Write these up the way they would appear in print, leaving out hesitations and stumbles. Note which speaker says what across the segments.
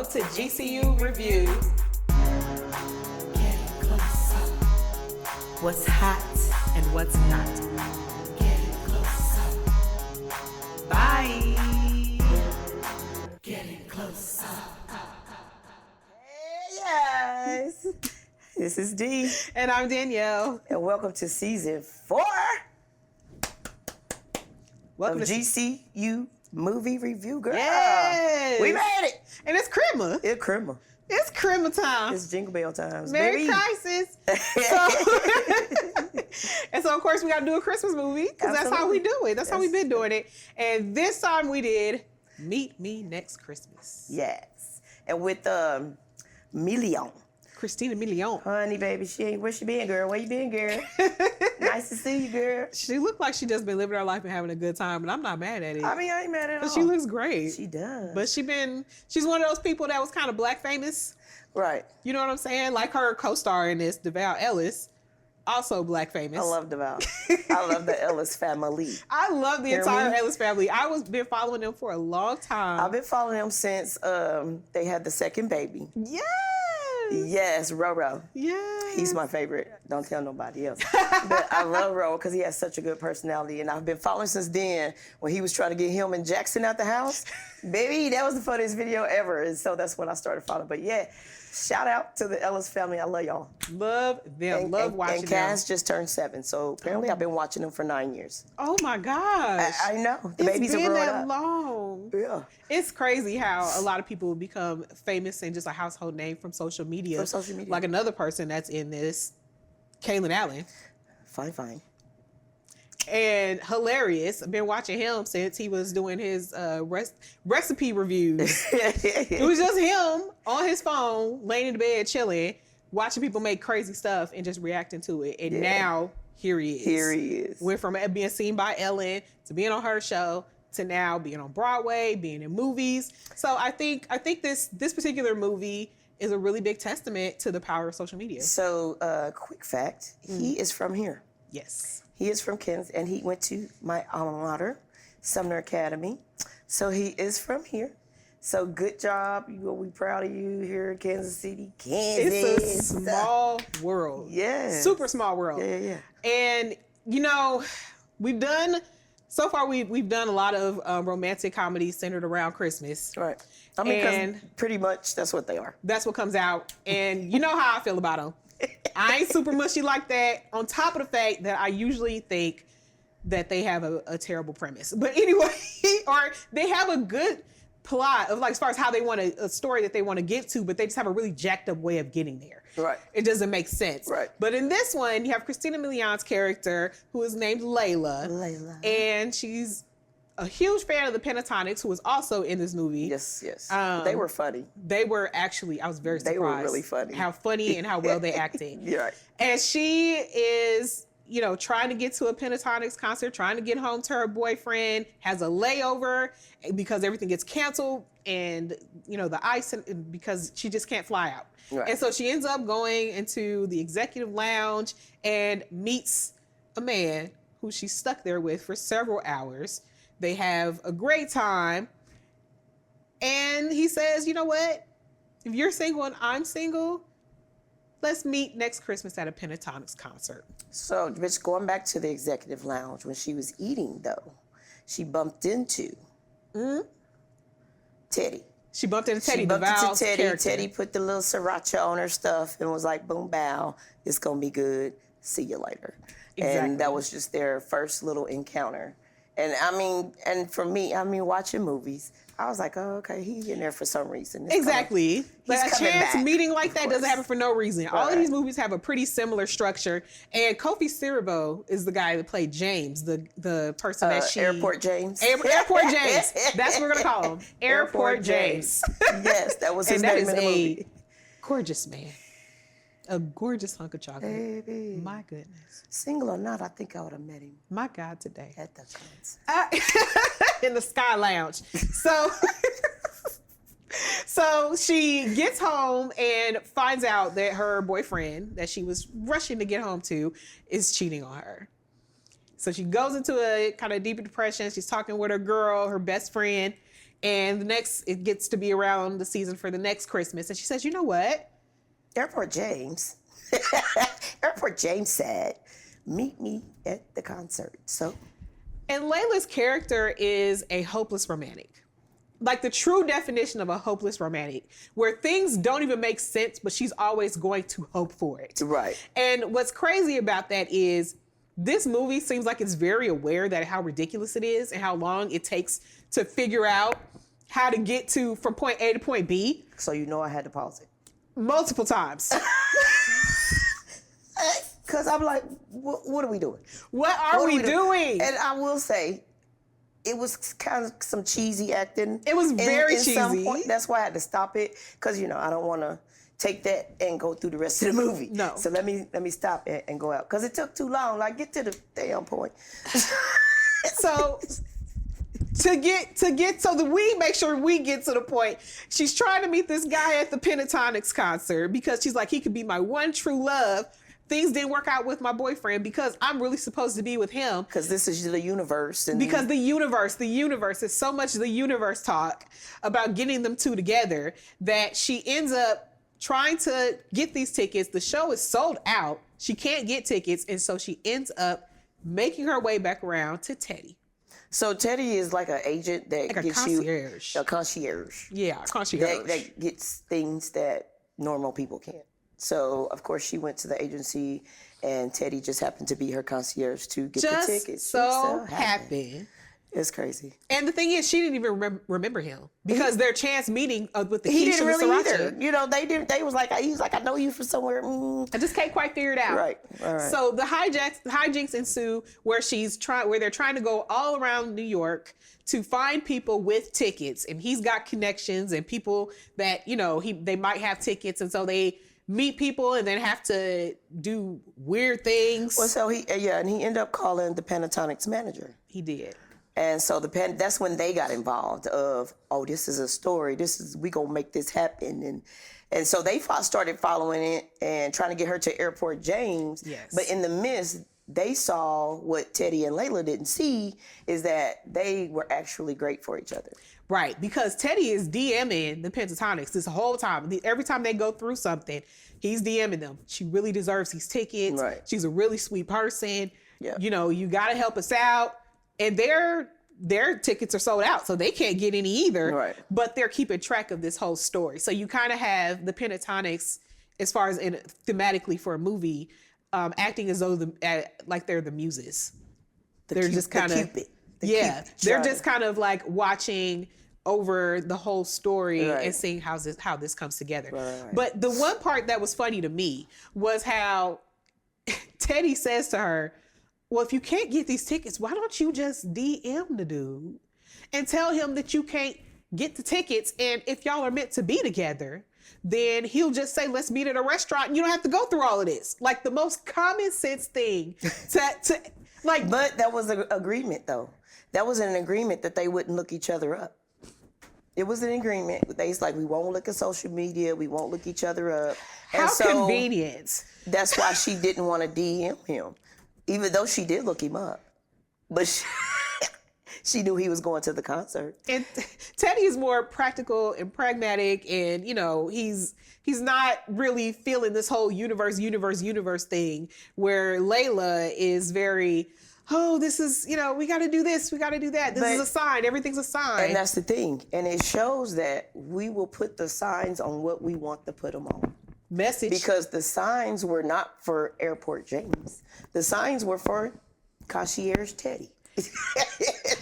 Speaker 1: to GCU Review. Getting closer. What's hot and what's not. Getting closer. Bye. Getting closer.
Speaker 2: Hey, guys. This is Dee.
Speaker 1: And I'm Danielle.
Speaker 2: And welcome to season 4
Speaker 1: Welcome
Speaker 2: of
Speaker 1: to
Speaker 2: GCU Movie Review, girl.
Speaker 1: Yes.
Speaker 2: We made it.
Speaker 1: And it's Christmas.
Speaker 2: It's Christmas.
Speaker 1: It's Christmas time.
Speaker 2: It's Jingle Bell times,
Speaker 1: Merry
Speaker 2: baby.
Speaker 1: Crisis. And so, of course, we got to do a Christmas movie because that's how we do it. That's how we've been doing it. And this time we did Meet Me Next Christmas.
Speaker 2: Yes. And with Milian.
Speaker 1: Christina Milian.
Speaker 2: Honey, baby, where she been, girl? Where you been, girl? Nice to see you, girl.
Speaker 1: She looked like she just been living her life and having a good time, and I'm not mad at it.
Speaker 2: I mean, I ain't mad at all.
Speaker 1: She looks great.
Speaker 2: She does.
Speaker 1: But she's one of those people that was kind of black famous.
Speaker 2: Right.
Speaker 1: You know what I'm saying? Like her co-star in this, Devale Ellis, also black famous.
Speaker 2: I love Devale. I love the Ellis family.
Speaker 1: I love the entire Ellis family. I was been following them for a long time.
Speaker 2: I've been following them since they had the second baby.
Speaker 1: Yes.
Speaker 2: Yes, Roro.
Speaker 1: Yes.
Speaker 2: He's my favorite. Don't tell nobody else. But I love Roro because he has such a good personality. And I've been following since then when he was trying to get him and Jackson out the house. Baby, that was the funniest video ever. And so that's when I started following. But yeah, shout out to the Ellis family. I love y'all.
Speaker 1: Love them. Love watching
Speaker 2: and
Speaker 1: them.
Speaker 2: Cass just turned 7. So apparently I've been watching them for 9 years.
Speaker 1: Oh my gosh.
Speaker 2: I know. The babies are
Speaker 1: growing
Speaker 2: growing
Speaker 1: that
Speaker 2: up.
Speaker 1: long.
Speaker 2: Yeah.
Speaker 1: It's crazy how a lot of people become famous and just a household name from social media.
Speaker 2: From social media.
Speaker 1: Like another person that's in this, Kalan Allen.
Speaker 2: Fine.
Speaker 1: And hilarious. I've been watching him since he was doing his recipe reviews. It was just him on his phone, laying in the bed, chilling, watching people make crazy stuff and just reacting to it. And now, here he is.
Speaker 2: Here he is.
Speaker 1: Went from being seen by Ellen to being on her show to now being on Broadway, being in movies. So I think this particular movie is a really big testament to the power of social media.
Speaker 2: So, quick fact, he is from here.
Speaker 1: Yes.
Speaker 2: He is from Kansas, and he went to my alma mater, Sumner Academy. So he is from here. So good job. We proud of you here in Kansas City, Kansas.
Speaker 1: It's a small world.
Speaker 2: Yes.
Speaker 1: Super small world.
Speaker 2: Yeah.
Speaker 1: And, you know, we've done a lot of romantic comedies centered around Christmas.
Speaker 2: Right. I mean, because pretty much that's what they are.
Speaker 1: That's what comes out. And you know how I feel about them. I ain't super mushy like that, on top of the fact that I usually think that they have a terrible premise. But anyway, or they have a good plot of, like, as far as how they want a story that they want to get to, but they just have a really jacked up way of getting there.
Speaker 2: Right.
Speaker 1: It doesn't make sense.
Speaker 2: Right.
Speaker 1: But in this one, you have Christina Milian's character, who is named Layla. And she's a huge fan of the Pentatonics, who was also in this movie.
Speaker 2: Yes. They were funny.
Speaker 1: They were actually, I was very surprised.
Speaker 2: They were really funny.
Speaker 1: How funny and how well they acted.
Speaker 2: Yeah. Right.
Speaker 1: And she is, you know, trying to get to a Pentatonics concert, trying to get home to her boyfriend, has a layover because everything gets canceled and, you know, the ice, because she just can't fly out.
Speaker 2: Right.
Speaker 1: And so she ends up going into the executive lounge and meets a man who she's stuck there with for several hours. They have a great time. And he says, you know what? If you're single and I'm single, let's meet next Christmas at a Pentatonics concert.
Speaker 2: So, bitch, going back to the executive lounge, when she was eating, though, she bumped into Teddy.
Speaker 1: She bumped into Teddy,
Speaker 2: She bumped into
Speaker 1: Devale's
Speaker 2: Teddy.
Speaker 1: character.
Speaker 2: Teddy put the little sriracha on her stuff and was like, boom, bow, it's going to be good. See you later.
Speaker 1: Exactly.
Speaker 2: And that was just their first little encounter. And I mean, and for me, watching movies, I was like, oh, okay, he's in there for some reason.
Speaker 1: Exactly. Like a chance
Speaker 2: back,
Speaker 1: meeting like that doesn't happen for no reason.
Speaker 2: Right.
Speaker 1: All of these movies have a pretty similar structure. And Kofi Sirboe is the guy that played James, the person that she...
Speaker 2: Airport James.
Speaker 1: Airport James. That's what we're going to call him. Airport James.
Speaker 2: Yes, that was his
Speaker 1: and
Speaker 2: name
Speaker 1: that
Speaker 2: in the
Speaker 1: is
Speaker 2: movie.
Speaker 1: a gorgeous man. A gorgeous hunk of chocolate.
Speaker 2: Baby.
Speaker 1: My goodness.
Speaker 2: Single or not, I think I would have met him
Speaker 1: My God, today.
Speaker 2: at the concert.
Speaker 1: In the Sky Lounge. So she gets home and finds out that her boyfriend that she was rushing to get home to is cheating on her. So she goes into a kind of deeper depression. She's talking with her girl, her best friend, And it gets to be around the season for the next Christmas. And she says, you know what?
Speaker 2: Airport James said, meet me at the concert. So.
Speaker 1: And Layla's character is a hopeless romantic. Like the true definition of a hopeless romantic, where things don't even make sense, but she's always going to hope for it.
Speaker 2: Right.
Speaker 1: And what's crazy about that is this movie seems like it's very aware that how ridiculous it is and how long it takes to figure out how to get from point A to point B.
Speaker 2: So you know I had to pause it.
Speaker 1: Multiple times.
Speaker 2: Because I'm like, what are we doing?
Speaker 1: What are we doing?
Speaker 2: And I will say, it was kind of some cheesy acting.
Speaker 1: It was very cheesy.
Speaker 2: Some point. That's why I had to stop it, because I don't want to take that and go through the rest of the movie.
Speaker 1: No.
Speaker 2: So let me stop it and go out, because it took too long. Like, get to the damn point.
Speaker 1: So so that we make sure we get to the point. She's trying to meet this guy at the Pentatonics concert because she's like, he could be my one true love. Things didn't work out with my boyfriend because I'm really supposed to be with him.
Speaker 2: Because this is the universe.
Speaker 1: Because the universe is so much the universe talk about getting them two together that she ends up trying to get these tickets. The show is sold out. She can't get tickets. And so she ends up making her way back around to Teddy.
Speaker 2: So Teddy is like an agent that
Speaker 1: Like a
Speaker 2: gets
Speaker 1: concierge.
Speaker 2: you a concierge.
Speaker 1: Yeah, concierge.
Speaker 2: That gets things that normal people can't. So, of course, she went to the agency, and Teddy just happened to be her concierge to get the tickets.
Speaker 1: So happy.
Speaker 2: It's crazy.
Speaker 1: And the thing is, she didn't even remember him because their chance meeting with the
Speaker 2: He
Speaker 1: Keisha
Speaker 2: didn't really
Speaker 1: Sriracha.
Speaker 2: either. They didn't. They was like, he was like, I know you from somewhere.
Speaker 1: I just can't quite figure it out.
Speaker 2: Right. All right.
Speaker 1: So the hijinks ensue where they're trying to go all around New York to find people with tickets, and he's got connections and people that they might have tickets, and so they meet people and then have to do weird things.
Speaker 2: Well, so he ended up calling the Pentatonics manager.
Speaker 1: He did.
Speaker 2: And so that's when they got involved of, this is a story. We gonna make this happen. And so they started following it and trying to get her to Airport James.
Speaker 1: Yes.
Speaker 2: But in the midst, they saw what Teddy and Layla didn't see, is that they were actually great for each other.
Speaker 1: Right, because Teddy is DMing the Pentatonics this whole time. Every time they go through something, he's DMing them. She really deserves these tickets.
Speaker 2: Right.
Speaker 1: She's a really sweet person.
Speaker 2: Yeah.
Speaker 1: You got to help us out. And their tickets are sold out, so they can't get any either.
Speaker 2: Right.
Speaker 1: But they're keeping track of this whole story. So you kind of have the Pentatonics, as far as thematically for a movie, acting as though like they're the muses. They're just kind of they're just kind of like watching over the whole story and seeing how this comes together.
Speaker 2: Right.
Speaker 1: But the one part that was funny to me was how Teddy says to her, well, if you can't get these tickets, why don't you just DM the dude and tell him that you can't get the tickets, and if y'all are meant to be together, then he'll just say, let's meet at a restaurant and you don't have to go through all of this. Like the most common sense thing to like.
Speaker 2: But that was an agreement, though. That was an agreement that they wouldn't look each other up. It was an agreement. They was like, we won't look at social media. We won't look each other up. And
Speaker 1: how
Speaker 2: so
Speaker 1: convenient.
Speaker 2: That's why she didn't want to DM him, even though she did look him up. But she knew he was going to the concert.
Speaker 1: And Teddy is more practical and pragmatic, and he's not really feeling this whole universe thing, where Layla is very, this is, we got to do this, we got to do that. This is a sign. Everything's a sign.
Speaker 2: And that's the thing. And it shows that we will put the signs on what we want to put them on.
Speaker 1: Message.
Speaker 2: Because the signs were not for Airport James. The signs were for Concierge Teddy.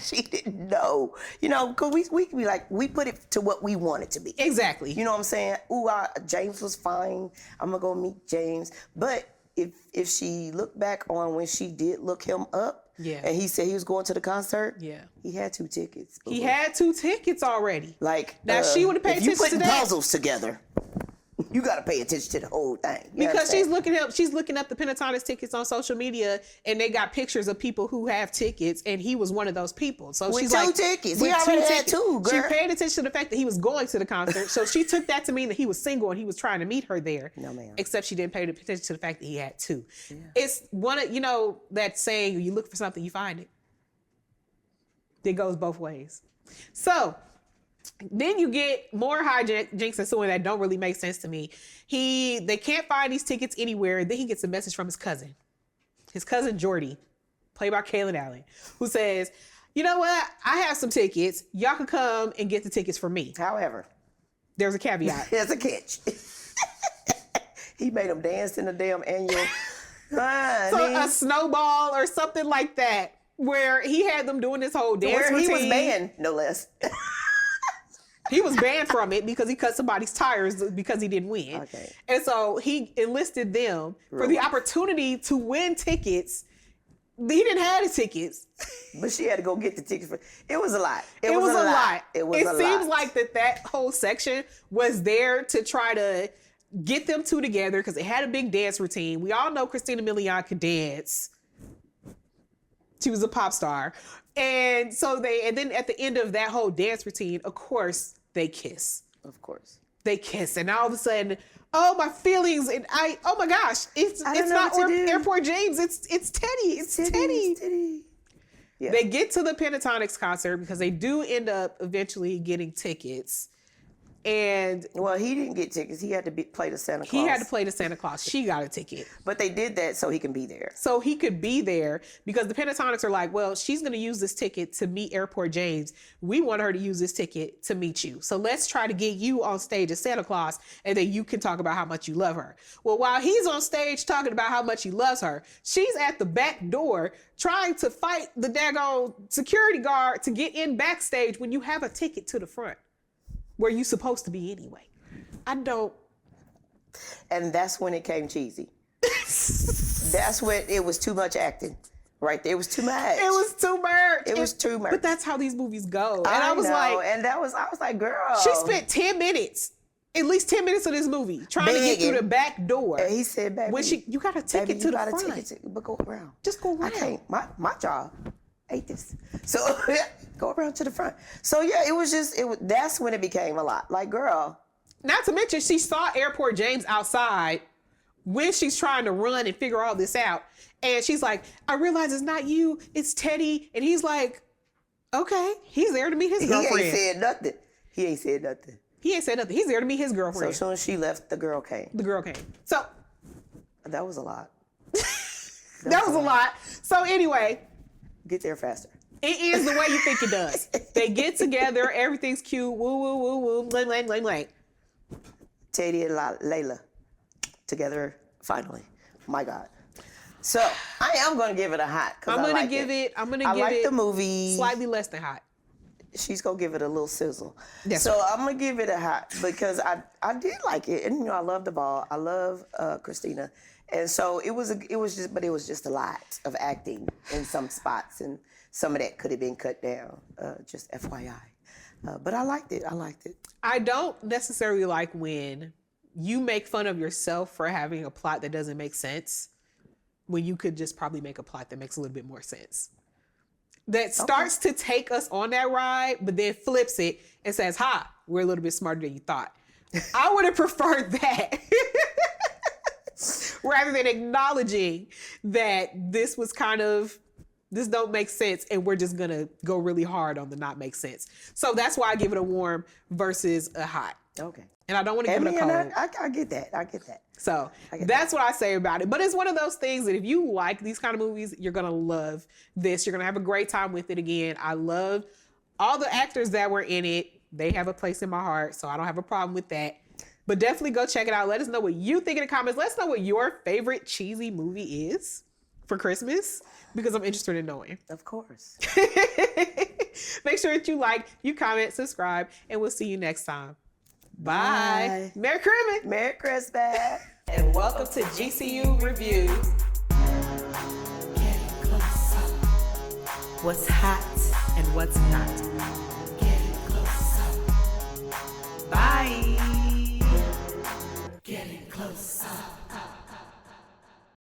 Speaker 2: She didn't know. Because we could be like, we put it to what we want it to be.
Speaker 1: Exactly.
Speaker 2: You know what I'm saying? Ooh, James was fine. I'm going to go meet James. But if she looked back on when she did look him up, and he said he was going to the concert, he had 2 tickets.
Speaker 1: He had 2 tickets already.
Speaker 2: Like,
Speaker 1: now she would have paid attention to that.
Speaker 2: If you put puzzles together, you got to pay attention to the whole thing.
Speaker 1: Because she's looking up the Pentatonics tickets on social media, and they got pictures of people who have tickets, and he was one of those people. So
Speaker 2: with
Speaker 1: she's
Speaker 2: 2
Speaker 1: like,
Speaker 2: tickets. He already had 2, girl.
Speaker 1: She paid attention to the fact that he was going to the concert, so she took that to mean that he was single and he was trying to meet her there.
Speaker 2: No, ma'am.
Speaker 1: Except she didn't pay attention to the fact that he had 2. Yeah. It's one of that saying, you look for something, you find it. It goes both ways. So Then you get more hijinks ensuing that don't really make sense to me. They can't find these tickets anywhere. Then he gets a message from his cousin Jordy, played by Kalan Allen, who says, you know what? I have some tickets. Y'all can come and get the tickets for me.
Speaker 2: However,
Speaker 1: there's a caveat.
Speaker 2: There's a catch. He made them dance in the damn annual.
Speaker 1: So a snowball or something like that, where he had them doing this whole dance routine.
Speaker 2: He was banned, no less.
Speaker 1: He was banned from it because he cut somebody's tires because he didn't win.
Speaker 2: Okay.
Speaker 1: And so he enlisted them for the opportunity to win tickets. He didn't have the tickets.
Speaker 2: But she had to go get the tickets. It was a lot.
Speaker 1: It was a lot.
Speaker 2: It
Speaker 1: seems like that whole section was there to try to get them two together because they had a big dance routine. We all know Christina Milian could dance. She was a pop star. And so then at the end of that whole dance routine, of course, they kiss.
Speaker 2: Of course.
Speaker 1: They kiss. And all of a sudden, oh, my feelings. And oh my gosh, it's not Airport James. It's Teddy. It's Teddy. Yeah. They get to the Pentatonics concert because they do end up eventually getting tickets. And
Speaker 2: well, he didn't get tickets. He had to play the Santa Claus.
Speaker 1: He had to play the Santa Claus. She got a ticket.
Speaker 2: But they did that so he can be there.
Speaker 1: So he could be there because the Pentatonics are like, well, she's going to use this ticket to meet Airport James. We want her to use this ticket to meet you. So let's try to get you on stage as Santa Claus, and then you can talk about how much you love her. Well, while he's on stage talking about how much he loves her, she's at the back door trying to fight the daggone security guard to get in backstage when you have a ticket to the front, where you supposed to be anyway. I don't.
Speaker 2: And that's when it came cheesy. That's when it was too much acting. Right there. It was too much.
Speaker 1: It was too much.
Speaker 2: It was too much.
Speaker 1: But that's how these movies go. And I was
Speaker 2: like, girl.
Speaker 1: She spent 10 minutes, at least 10 minutes of this movie, trying to get through the back door.
Speaker 2: And he said, baby,
Speaker 1: when you got a ticket to the front.
Speaker 2: But go around.
Speaker 1: Just go around.
Speaker 2: I can't. My job ain't this. So go around to the front. So yeah, that's when it became a lot. Like, girl.
Speaker 1: Not to mention, she saw Airport James outside when she's trying to run and figure all this out. And she's like, I realize it's not you, it's Teddy. And he's like, okay, he's there to meet his girlfriend.
Speaker 2: He ain't said nothing.
Speaker 1: He ain't said nothing. He's there to meet his girlfriend.
Speaker 2: So as soon as she left, the girl came.
Speaker 1: So.
Speaker 2: That was a lot.
Speaker 1: That was a lot. So anyway.
Speaker 2: Get there faster.
Speaker 1: It ends the way you think it does. They get together, everything's cute, woo, woo, woo, woo, bling, bling, bling, bling.
Speaker 2: Teddy and Layla together finally. My God. So I am going to give it a hot.
Speaker 1: I'm going to give it
Speaker 2: the movie
Speaker 1: slightly less than hot.
Speaker 2: She's going to give it a little sizzle.
Speaker 1: Yes,
Speaker 2: so I'm going to give it a hot because I did like it. And, I love the ball. I love Christina. And so it was just a lot of acting in some spots, and some of that could have been cut down. Just FYI. But I liked it.
Speaker 1: I don't necessarily like when you make fun of yourself for having a plot that doesn't make sense, when you could just probably make a plot that makes a little bit more sense. That starts to take us on that ride, but then flips it and says, ha, we're a little bit smarter than you thought. I would have preferred that. Rather than acknowledging that this don't make sense, and we're just gonna go really hard on the not make sense. So that's why I give it a warm versus a hot.
Speaker 2: Okay.
Speaker 1: And I don't want to give it a cold.
Speaker 2: I get that.
Speaker 1: So that's what I say about it. But it's one of those things that if you like these kind of movies, you're gonna love this. You're gonna have a great time with it again. I love all the actors that were in it. They have a place in my heart, so I don't have a problem with that. But definitely go check it out. Let us know what you think in the comments. Let us know what your favorite cheesy movie is for Christmas, because I'm interested in knowing.
Speaker 2: Of course.
Speaker 1: Make sure that you like, you comment, subscribe, and we'll see you next time. Bye. Merry Christmas.
Speaker 2: Merry Christmas.
Speaker 1: And welcome to GCU Reviews. Get close. What's hot and what's not.